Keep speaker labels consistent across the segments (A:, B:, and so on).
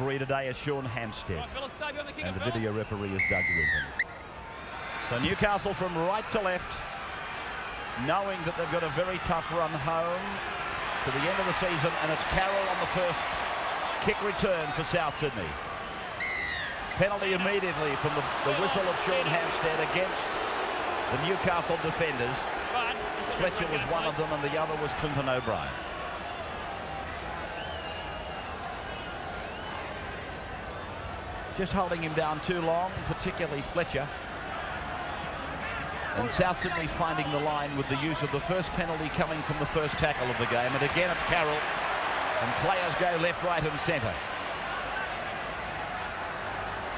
A: referee today is Sean Hampstead. And the video referee is Doug Ribbon. So Newcastle from right to left, knowing that they've got a very tough run home to the end of the season, and it's Carroll on the first kick return for South Sydney. Penalty immediately from the whistle of Sean Hampstead against the Newcastle defenders. Fletcher was one of them and the other was Clinton O'Brien. Just holding him down too long, particularly Fletcher. And South Sydney finding the line with the use of the first penalty coming from the first tackle of the game. And again, it's Carroll. And players go left, right and centre.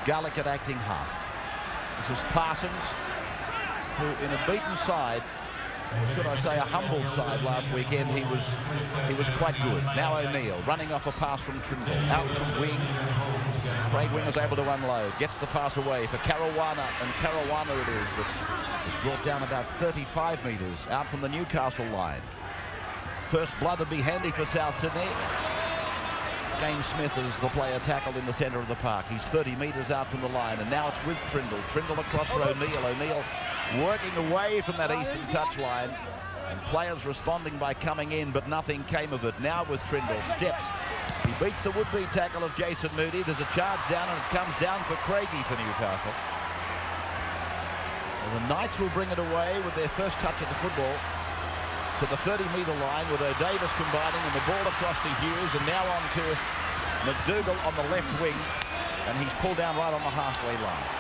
A: Garlick at acting half. This is Parsons, who in a beaten side, or should I say a humbled side last weekend, he was quite good. Now O'Neill running off a pass from Trimble. Out to wing. Craig Wing is able to unload. Gets the pass away for Caruana, and Caruana it is that is brought down about 35 metres out from the Newcastle line. First blood would be handy for South Sydney. James Smith is the player tackled in the centre of the park. He's 30 metres out from the line, and now it's with Trindle. Trindle across for O'Neill. O'Neill working away from that eastern touchline, and players responding by coming in, but nothing came of it. Now with Trindle, steps. He beats the would-be tackle of Jason Moody. There's a charge down, and it comes down for Craigie for Newcastle. And the Knights will bring it away with their first touch of the football to the 30-metre line, with O'Davis combining, and the ball across to Hughes, and now on to McDougall on the left wing, and he's pulled down right on the halfway line.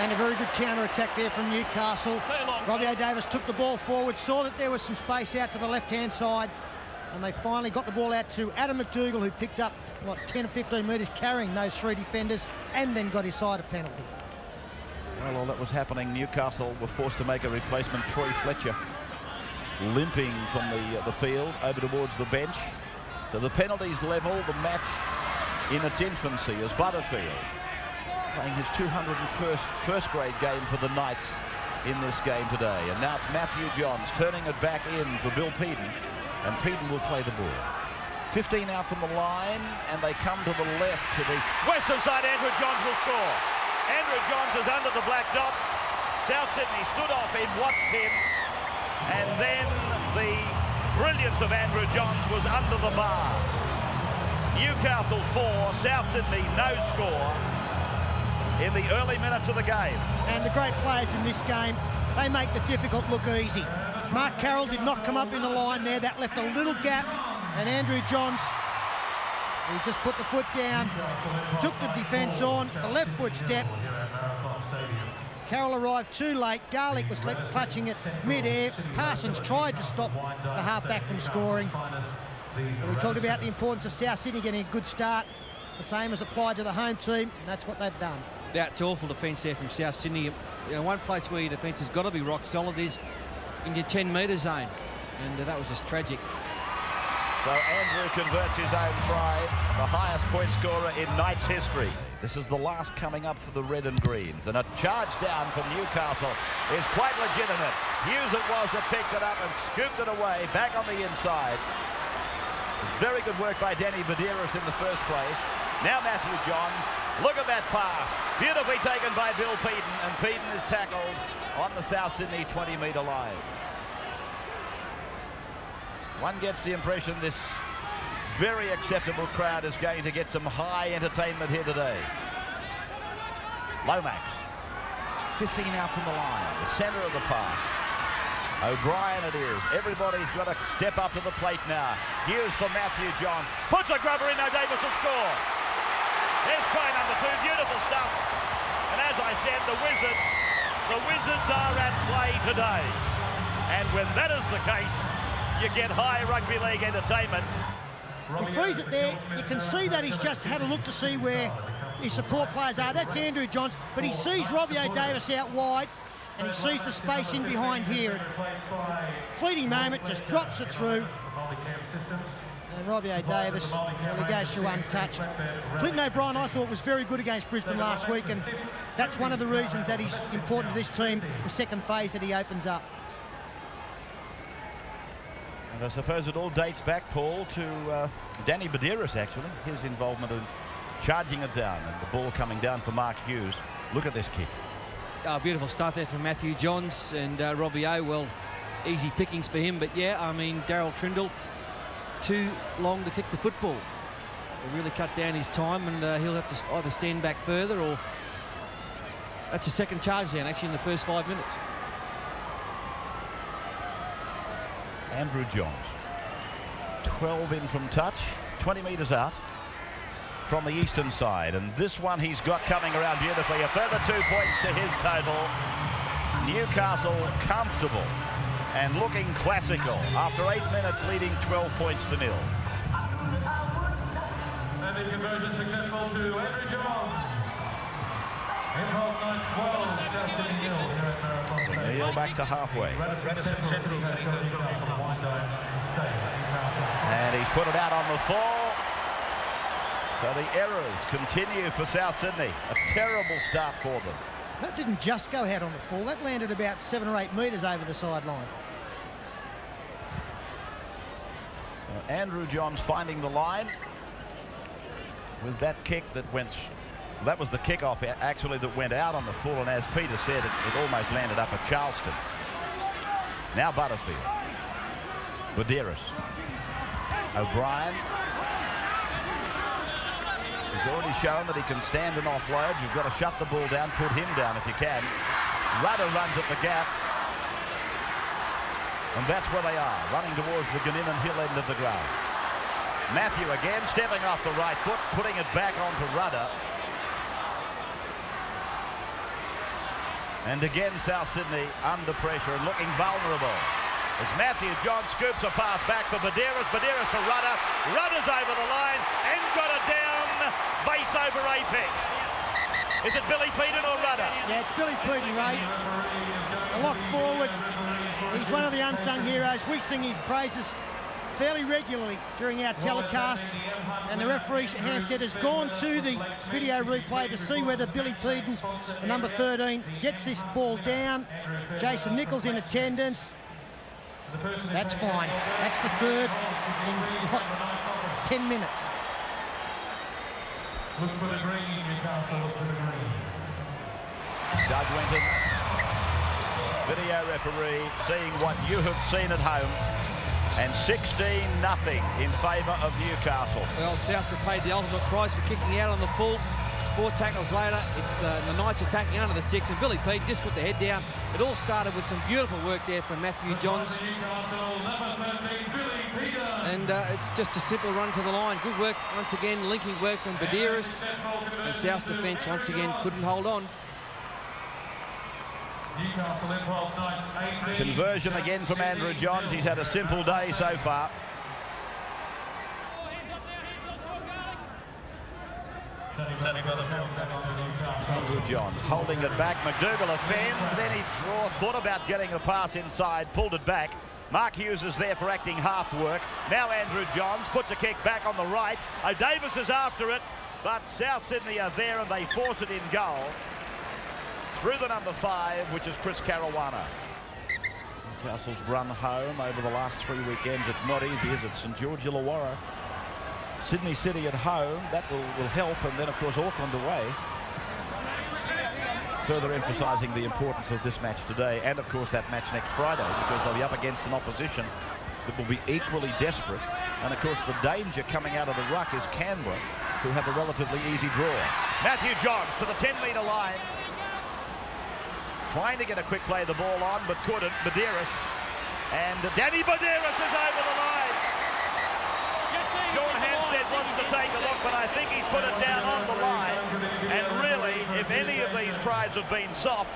B: And a very good counter-attack there from Newcastle. Robbie O'Davis took the ball forward, saw that there was some space out to the left-hand side, and they finally got the ball out to Adam McDougall, who picked up, what, 10 or 15 metres carrying those three defenders, and then got his side a penalty.
A: Well, all that was happening, Newcastle were forced to make a replacement. Troy Fletcher limping from the field over towards the bench. So the penalties level, the match in its infancy, as Butterfield playing his 201st first-grade game for the Knights in this game today. And now it's Matthew Johns turning it back in for Bill Peden, and Peden will play the ball. 15 out from the line, and they come to the left to the western side. Andrew Johns will score. Andrew Johns is under the black dot. South Sydney stood off him, watched him, and then the brilliance of Andrew Johns was under the bar. Newcastle 4, South Sydney no score in the early minutes of the game. And
B: the great players in this game, they make the difficult look easy. Mark Carroll did not come up in the line there. That left a little gap, and Andrew Johns, he just put the foot down, took the defence on, the left foot step. Carroll arrived too late. Garlick was clutching it mid-air. Parsons tried to stop the half-back from scoring. We talked about the importance of South Sydney getting a good start. The same as applied to the home team, and that's what they've done.
C: That's awful defence there from South Sydney. You know, one place where your defence has got to be rock solid is in your 10-metre zone, and that was just tragic.
A: So Andrew converts his own try, the highest point scorer in Knights history. This is the last coming up for the red and greens, and a charge down from Newcastle is quite legitimate. Hughes it was that picked it up and scooped it away back on the inside. Very good work by Danny Medeiros in the first place. Now Matthew Johns, look at that pass. Beautifully taken by Bill Peden, and Peden is tackled on the South Sydney 20-metre line. One gets the impression this very acceptable crowd is going to get some high entertainment here today. Lomax, 15 out from the line, the centre of the park. O'Brien it is. Everybody's got to step up to the plate now. Hughes for Matthew Johns. Puts a grubber in, now Davis will score. There's try number 2, beautiful stuff. And as I said, the Wizards are at play today. And when that is the case, you get high rugby league entertainment.
B: He frees it there. You can see that he's just had a look to see where his support players are. That's Andrew Johns, but he sees Robbie O'Davis out wide, and he sees the space in behind here. Fleeting moment, just drops it through. And Robbie O'Davis, well, he goes through untouched. Clinton O'Brien, I thought, was very good against Brisbane last week, and that's one of the reasons that he's important to this team, the second phase that he opens up.
A: And I suppose it all dates back, Paul, to Danny Badiris, actually. His involvement in charging it down and the ball coming down for Mark Hughes. Look at this kick.
C: Oh, beautiful start there from Matthew Johns and Robbie O. Well, easy pickings for him. But, yeah, I mean, Daryl Trindle, too long to kick the football. They really cut down his time, and he'll have to either stand back further or... That's a second charge down, actually, in the first 5 minutes.
A: Andrew Johns, 12 in from touch, 20 metres out from the eastern side, and this one he's got coming around beautifully. A further 2 points to his total. Newcastle comfortable and looking classical after 8 minutes, leading 12 points to nil.
D: And the conversion successful to Andrew Johns.
A: Neil back to halfway. And he's put it out on the full. So the errors continue for South Sydney. A terrible start for them.
B: That didn't just go out on the full. That landed about 7 or 8 metres over the sideline.
A: So Andrew Johns finding the line with that kick that went... That was the kickoff, actually, that went out on the full, and as Peter said, it almost landed up at Charleston. Now Butterfield. Badiris. O'Brien. He's already shown that he can stand and offload. You've got to shut the ball down, put him down if you can. Rudder runs at the gap. And that's where they are, running towards the Gunninan Hill end of the ground. Matthew again, stepping off the right foot, putting it back onto Rudder. And again, South Sydney under pressure and looking vulnerable. As Matthew Johns scoops a pass back for Badiris. Badiris to Rudder. Rudder's over the line and got it down. Base over apex. Is it Billy Peden or Rudder?
B: Yeah, it's Billy Peden, Ray. A lock forward. He's one of the unsung heroes. We sing his praises fairly regularly during our telecasts, and the referee Hampstead has gone to the video replay to see whether Billy Peden, the number 13, gets this ball down. Jason Nichols in attendance. That's fine. That's the third in what, 10 minutes.
D: Look for the green, Newcastle, look for the green.
A: Doug Winton, video referee, seeing what you have seen at home. And 16-0 in favour of Newcastle.
C: Well, South have paid the ultimate price for kicking out on the full. 4 tackles later, it's the Knights attacking under the sticks, and Billy Pede just put the head down. It all started with some beautiful work there from Matthew Johns. And it's just a simple run to the line. Good work once again, linking work from Badiris. And South's defence once again couldn't hold on.
A: Conversion again from Andrew Johns. He's had a simple day so far. Andrew Johns holding it back. McDougall offend. Then he thought about getting a pass inside, pulled it back. Mark Hughes is there for acting half work. Now Andrew Johns puts a kick back on the right. O'Davis is after it, but South Sydney are there and they force it in goal. Through the number 5, which is Chris Caruana. Newcastle's run home over the last 3 weekends. It's not easy, is it? St George Illawarra. Sydney City at home, that will help, and then of course Auckland away. Further emphasising the importance of this match today, and of course that match next Friday, because they'll be up against an opposition that will be equally desperate. And of course the danger coming out of the ruck is Canberra, who have a relatively easy draw. Matthew Johns to the 10-metre line. Trying to get a quick play of the ball on, but couldn't. Badiris. And Danny Badiris is over the line. Sean Hampstead wants to take a look, but I think he's put it down on the line. And really, if any of these tries have been soft,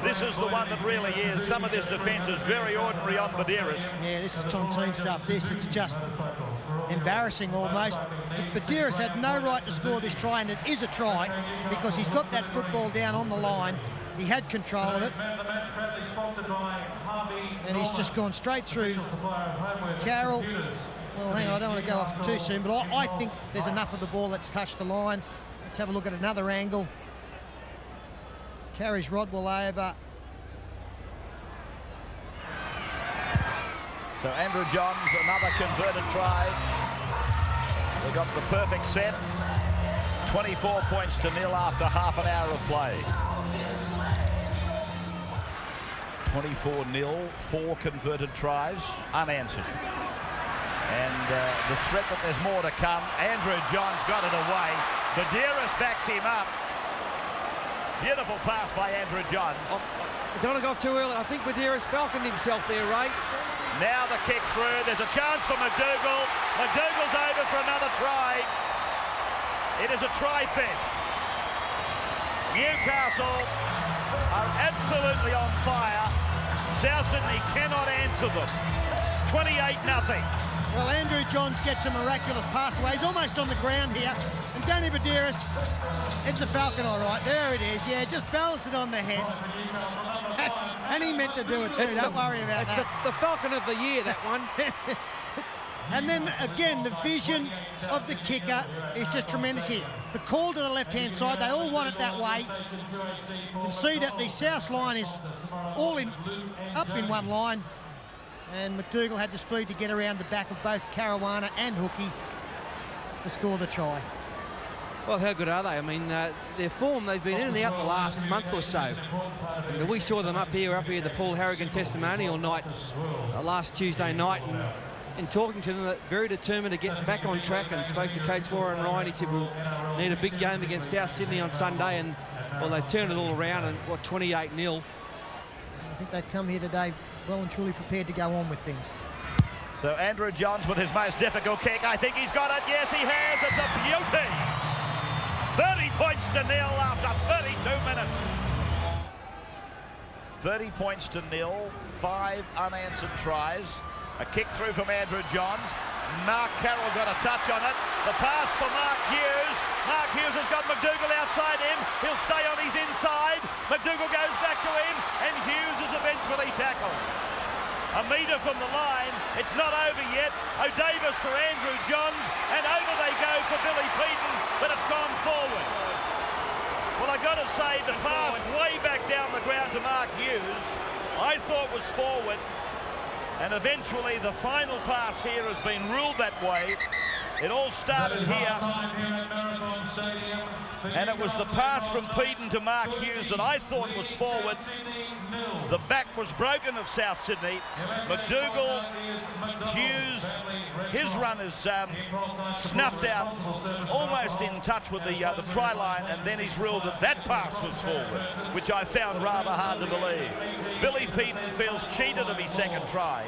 A: this is the one that really is. Some of this defence is very ordinary on Badiris.
B: Yeah, this is tontine stuff. It's just embarrassing almost. Badiris had no right to score this try, and it is a try because he's got that football down on the line. He had control of it, and he's just gone straight through Carroll. Well, hang on, I don't want to go off too soon, but I think there's enough of the ball that's touched the line. Let's have a look at another angle. Carries Rodwell over.
A: So Andrew Johns, another converted try. They got the perfect set. 24 points to nil after half an hour of play. 24-0, 4 converted tries, unanswered. And the threat that there's more to come. Andrew Johns got it away. Medeiros backs him up. Beautiful pass by Andrew Johns.
C: I don't want to go too early. I think Medeiros falconed himself there, Ray.
A: Now the kick through. There's a chance for McDougall. McDougall's over for another try. It is a try fest. Newcastle are absolutely on fire. South Sydney cannot answer them. 28-0.
B: Well, Andrew Johns gets a miraculous pass away. He's almost on the ground here. And Danny Medeiros, it's a falcon, all right. There it is. Yeah, just balance it on the head. And he meant to do it too. Don't worry about that.
C: The falcon of the year, that one.
B: And then, again, the vision of the kicker is just tremendous here. The call to the left-hand side, they all want it that way. You can see that the south line is all up in one line. And McDougall had the speed to get around the back of both Caruana and Hookie to score the try.
C: Well, how good are they? I mean, their form, they've been in and out the last month or so. And we saw them up here at the Paul Harrigan testimonial night last Tuesday night. And talking to them, very determined to get back on track, and spoke to Coach Warren Ryan. He said, we'll need a big game against South Sydney on Sunday. And, well, they turned it all around and, 28-0.
B: I think they've come here today well and truly prepared to go on with things.
A: So Andrew Johns with his most difficult kick. I think he's got it. Yes, he has. It's a beauty. 30 points to nil after 32 minutes. 30 points to nil. 5 unanswered tries. A kick through from Andrew Johns. Mark Carroll got a touch on it. The pass for Mark Hughes. Mark Hughes has got McDougall outside him. He'll stay on his inside. McDougall goes back to him, and Hughes is eventually tackled. A metre from the line. It's not over yet. O'Davis for Andrew Johns, and over they go for Billy Peaton, but it's gone forward. Well, I got to say, the pass way back down the ground to Mark Hughes, I thought was forward. And eventually the final pass here has been ruled that way. It all started here. And it was the pass from Peaton to Mark Hughes that I thought was forward. The back was broken of South Sydney. McDougall, Hughes, his run is snuffed out, almost in touch with the try line, and then he's ruled that that pass was forward, which I found rather hard to believe. Billy Peaton feels cheated of his second try,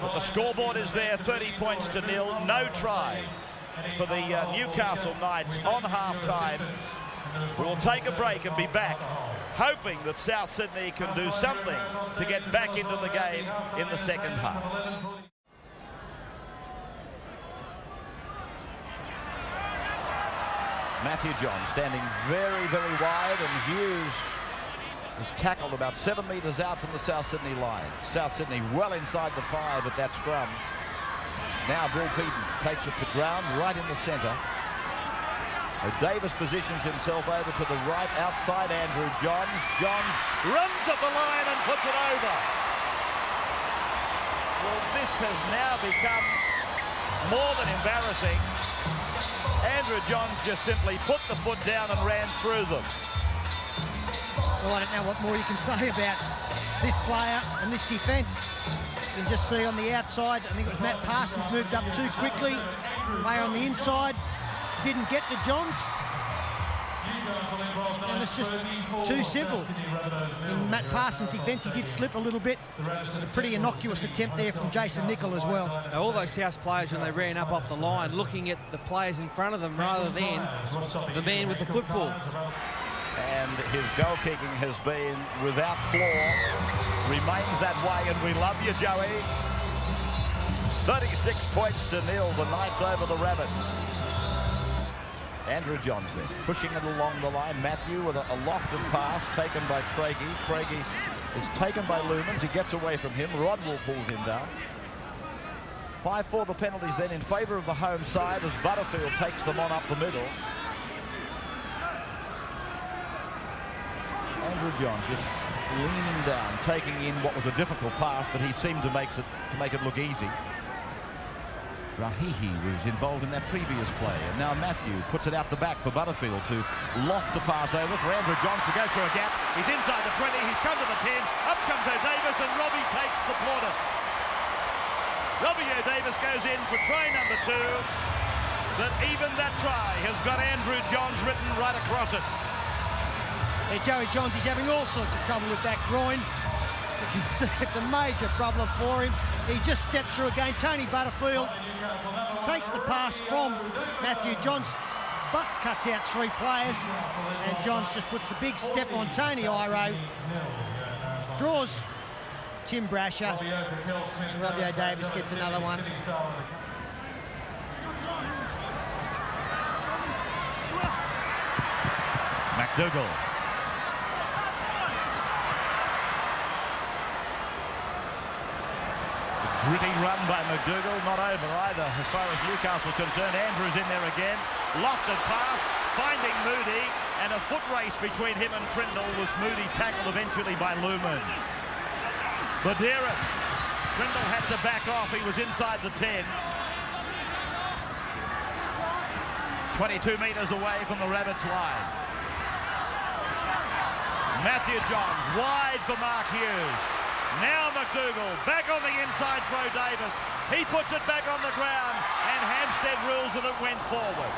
A: but the scoreboard is there, 30 points to nil, no try for the Newcastle Knights on half-time. We'll take a break and be back, hoping that South Sydney can do something to get back into the game in the second half. Matthew John standing very, very wide, and Hughes is tackled about 7 metres out from the South Sydney line. South Sydney well inside the 5 at that scrum. Now Bill Peaton takes it to ground right in the centre. Davis positions himself over to the right outside Andrew Johns. Johns runs up the line and puts it over. Well, this has now become more than embarrassing. Andrew Johns just simply put the foot down and ran through them.
B: Well, I don't know what more you can say about this player and this defence. You can just see on the outside, I think it was Matt Parsons moved up too quickly. Player on the inside didn't get to Johns. And it's just too simple. In Matt Parsons' defence, he did slip a little bit. A pretty innocuous attempt there from Jason Nichol as well.
C: Now, all those South players, when they ran up off the line, looking at the players in front of them rather than the man with the football.
A: And his goal kicking has been without flaw, remains that way, and we love you, Joey. 36 points to nil, the Knights over the Rabbits. Andrew Johns then pushing it along the line. Matthew with a lofted pass taken by Craigie. Craigie is taken by Lumans. He gets away from him. Rodwell pulls him down. 5-4 the penalties then in favour of the home side as Butterfield takes them on up the middle. Andrew Johns just leaning down, taking in what was a difficult pass, but he seemed to make it look easy. Rahihi was involved in that previous play, and now Matthew puts it out the back for Butterfield to loft a pass over for Andrew Johns to go through a gap. He's inside the 20, he's come to the 10, up comes O'Davis, and Robbie takes the plaudits. Robbie O'Davis goes in for try number 2, but even that try has got Andrew Johns written right across it.
B: Yeah, Joey Johns is having all sorts of trouble with that groin. It's a major problem for him. He just steps through again. Tony Butterfield takes the pass from Matthew Johns. Butts cuts out 3 players, and Johns just puts the big step on Tony Iro. Draws Tim Brasher. Robbie O'Davis gets another one.
A: McDougall. Gritty run by McDougall, not over either as far as Newcastle concerned. Andrews in there again, lofted pass, finding Moody, and a foot race between him and Trindle, was Moody tackled eventually by Lumen. Badeiras, Trindle had to back off, he was inside the 10. 22 metres away from the Rabbits line. Matthew Johns wide for Mark Hughes. Now McDougall back on the inside throw Davis. He puts it back on the ground, and Hampstead rules that it went forward.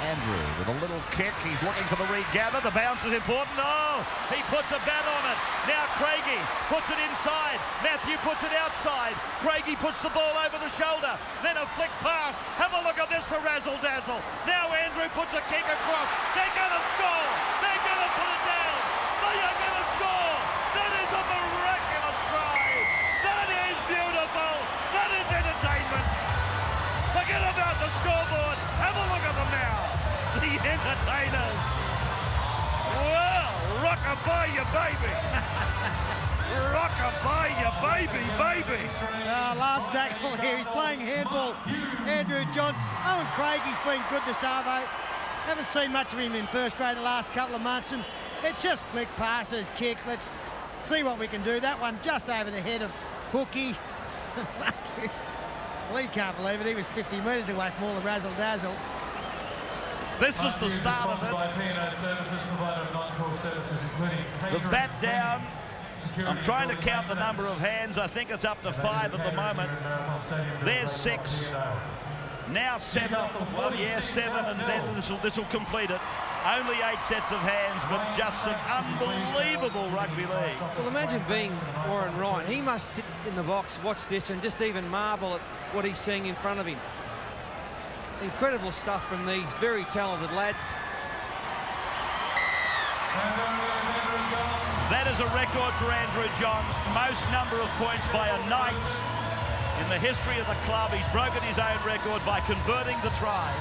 A: Andrew with a little kick. He's looking for the regather. The bounce is important. Oh, he puts a bat on it. Now Craigie puts it inside. Matthew puts it outside. Craigie puts the ball over the shoulder. Then a flick pass. Have a look at this for Razzle-dazzle. Now Andrew puts a kick across. They're going to score. They're going to put it down. They are going to score. That is a miraculous try. That is beautiful. That is entertainment. Forget about the scoreboard. Have a look at them now. The entertainers. Well, rock-a-bye, baby. Rock-a-bye, baby.
B: Last tackle here. He's playing handball. Andrew Johns. Owen Craigie's been good this arvo. Haven't seen much of him in first grade the last couple of months, and it's just flick passes, kick. Let's see what we can do. That one just over the head of Hookie. Lee can't believe it. He was 50 metres away from all the razzle-dazzle.
A: This is the start of it. The bat down. I'm trying to count the number of hands. I think it's up to 5 at the moment. There's 6. Now 7. Well, yeah, 7, and then this will complete it. Only 8 sets of hands, but just some unbelievable rugby league.
C: Well, imagine being Warren Ryan. He must sit in the box, watch this, and just even marvel at what he's seeing in front of him. Incredible stuff from these very talented lads.
A: That is a record for Andrew Johns. Most number of points by a Knight in the history of the club. He's broken his own record by converting the try.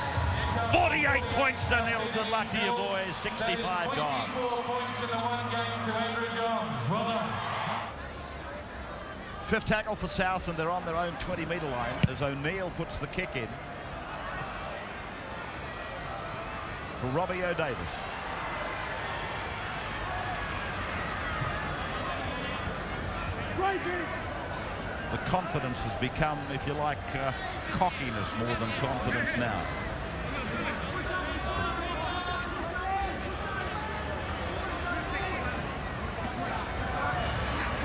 A: 48 points to nil. Good luck to you boys. 65 gone.
D: 4 points in the one game to Andrew Johns. Well done.
A: 5th tackle for South, and they're on their own 20-metre line as O'Neill puts the kick in for Robbie O'Davis. The confidence has become, if you like, cockiness more than confidence now.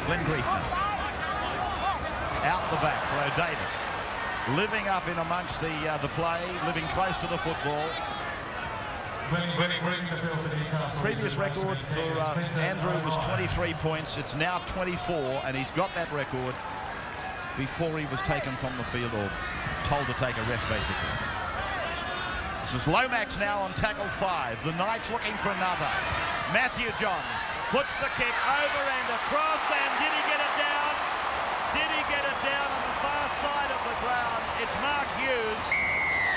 A: Glenn Griefner. Out the back for O'Davis. Living up in amongst the play, living close to the football. Previous record for Andrew was 23 points. It's now 24, and he's got that record before he was taken from the field, or told to take a rest, basically. This is Lomax now on tackle 5. The Knights looking for another. Matthew Johns puts the kick over and across, and did he get it down? Did he get it down on the far side of the ground? It's Mark Hughes.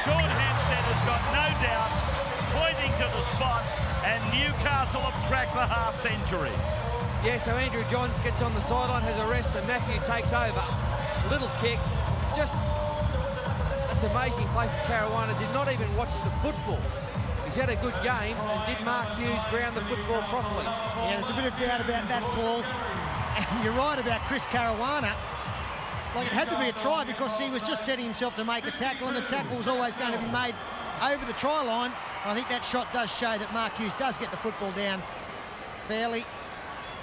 A: Sean Hampstead has got no doubts, pointing to the spot, and Newcastle have cracked the half-century.
C: Yeah, so Andrew Johns gets on the sideline, has a rest, and Matthew takes over. Little kick, just, that's amazing play for Caruana. Did not even watch the football. He He's had a good game, and did Mark Hughes ground the football properly?
B: Yeah, there's a bit of doubt about that, Paul. And you're right about Chris Caruana. Like, it had to be a try because he was just setting himself to make a tackle, and the tackle was always going to be made over the try line. I think that shot does show that Mark Hughes does get the football down fairly.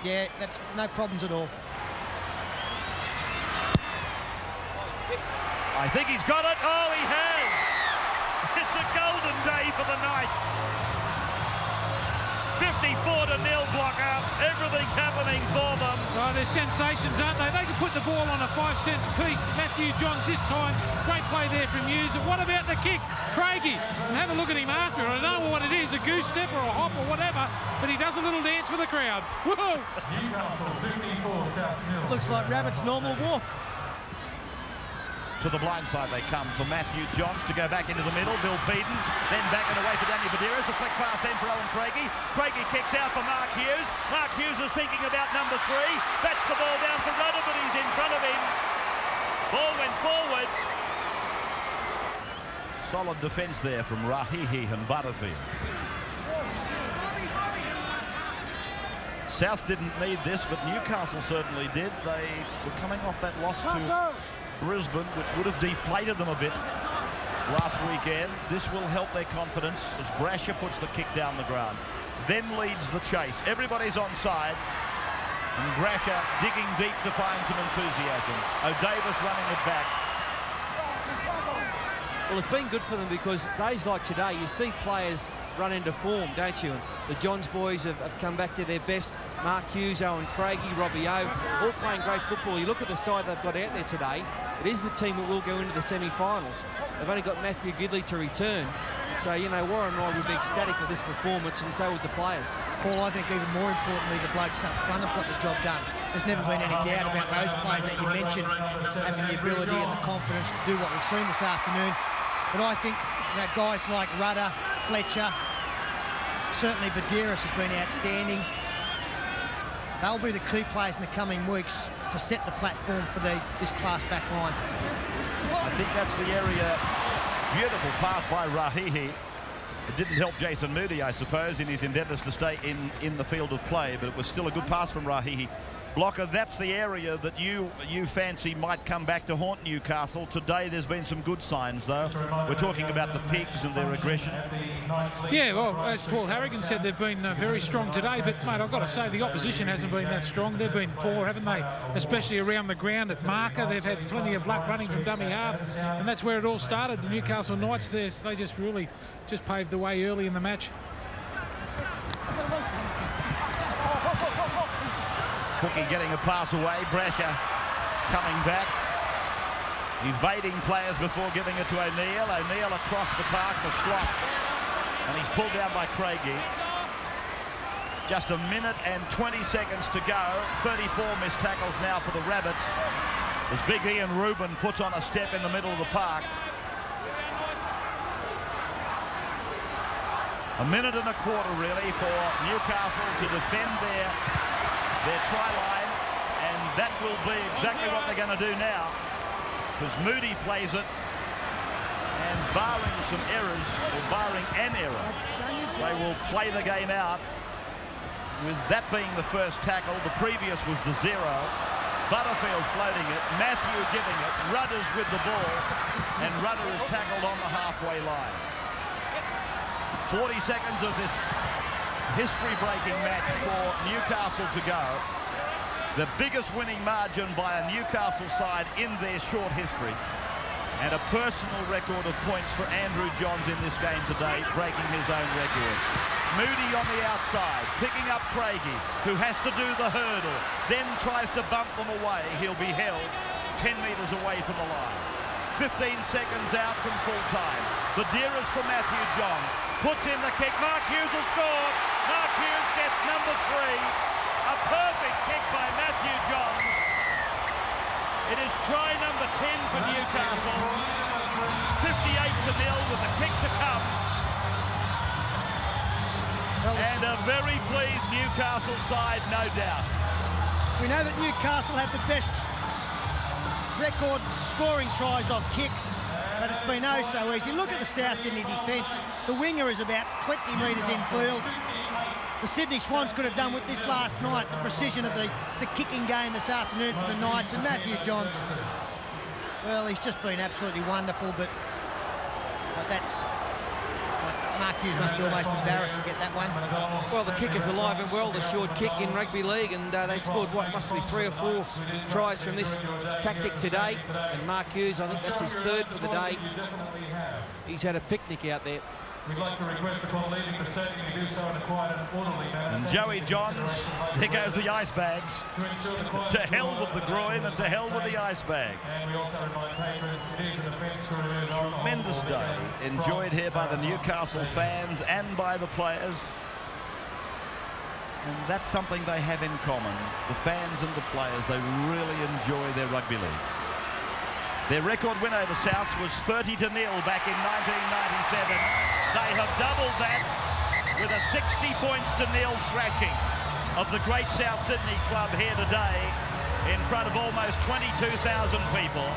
B: Yeah, that's no problems at all.
E: I think he's got it. Oh, he has. It's a golden day for the Knights. 54-0 blocker. Everything's happening for them.
F: Oh, they're sensations, aren't they? They can put the ball on a 5-cent piece. Matthew Johns this time. Great play there from Hughes. And what about the kick? Craigie. And have a look at him after it. I don't know what it is, a goose step or a hop or whatever, but he does a little dance for the crowd. Whoa!
B: Looks like Rabbit's normal walk.
A: To the blind side they come for Matthew Johns to go back into the middle. Bill Beaton, then back and away for Daniel Badeiros. A flick pass then for Owen Craigie. Craigie kicks out for Mark Hughes. Mark Hughes is thinking about number 3. Bats the ball down for Rudder, but he's in front of him. Ball went forward. Solid defence there from Rahihi and Butterfield. South didn't need this, but Newcastle certainly did. They were coming off that loss to Brisbane, which would have deflated them a bit last weekend. This will help their confidence as Brasher puts the kick down the ground, then leads the chase. Everybody's onside, and Brasher digging deep to find some enthusiasm. O'Davis running it back.
C: Well, it's been good for them because days like today, you see players run into form, don't you? And the Johns boys have come back to their best. Mark Hughes, Owen Craigie, Robbie O, all playing great football. You look at the side they've got out there today, it is the team that will go into the semi-finals. They've only got Matthew Gidley to return. So, you know, Warren and I would be ecstatic with this performance, and so would the players.
B: Paul, I think even more importantly, the blokes up front have got the job done. There's never been any doubt about those players that you mentioned having the ability and the confidence to do what we've seen this afternoon. But I think, you know, guys like Rudder, Fletcher, certainly Badeiros has been outstanding. They'll be the key players in the coming weeks to set the platform for this class back line.
A: I think that's the area. Beautiful pass by Rahihi. It didn't help Jason Moody, I suppose, in his endeavours to stay in the field of play, but it was still a good pass from Rahihi. Blocker, that's the area that you fancy might come back to haunt Newcastle. Today there's been some good signs, though. We're talking about the Pigs and their aggression.
F: Yeah, well, as Paul Harrigan said, they've been very strong today, but, mate, I've got to say the opposition hasn't been that strong. They've been poor, haven't they? Especially around the ground at marker. They've had plenty of luck running from dummy half, and that's where it all started. The Newcastle Knights, they just really paved the way early in the match.
A: Hookie getting a pass away. Brasher coming back, evading players before giving it to O'Neill. O'Neill across the park for Schloss, and he's pulled down by Craigie. Just a minute and 20 seconds to go. 34 missed tackles now for the Rabbits as big Ian Rubin puts on a step in the middle of the park. A minute and a quarter really for Newcastle to defend their try line, and that will be exactly what they're going to do now, because Moody plays it, and barring some errors, or barring an error, they will play the game out with that being the first tackle. The previous was the 0. Butterfield floating it, Matthew giving it, Rudder's with the ball, and Rudder is tackled on the halfway line. 40 seconds of this history-breaking match for Newcastle to go. The biggest winning margin by a Newcastle side in their short history, and a personal record of points for Andrew Johns in this game today, breaking his own record. Moody on the outside, picking up Craigie, who has to do the hurdle, then tries to bump them away. He'll be held 10 metres away from the line. 15 seconds out from full time. Badeiros for Matthew Johns. Puts in the kick. Mark Hughes will score. Mark Hughes gets number 3. A perfect kick by Matthew Johns. It is try number 10 for Newcastle. 58-0 with the kick to come. And a very pleased Newcastle side, no doubt.
B: We know that Newcastle have the best record scoring tries off kicks. but it's been oh so easy. Look at the South Sydney defence. The winger is about 20 metres infield. The Sydney Swans could have done with this last night, the precision of the kicking game this afternoon for the Knights. And Matthew Johns, well, he's just been absolutely wonderful, but that's... Mark Hughes must be almost embarrassed to get that one.
C: Well, the kick is alive and well, the short kick in rugby league, and they scored what must be 3 or 4 tries from this tactic today. And Mark Hughes, I think that's his 3rd for the day. He's had a picnic out there.
D: We'd like to request the call leading proceeding to do so in a quiet and orderly manner.
A: And Joey Johns, there goes the ice bags. To hell with the groin and to hell with the ice bag.
D: And we also remind patrons it is an offence to remove alcohol.
A: Tremendous day, enjoyed here by the Newcastle fans and by the players. And that's something they have in common. The fans and the players, they really enjoy their rugby league. Their record win over Souths was 30-0 back in 1997. They have doubled that with a 60-0 thrashing of the great South Sydney club here today in front of almost 22,000 people.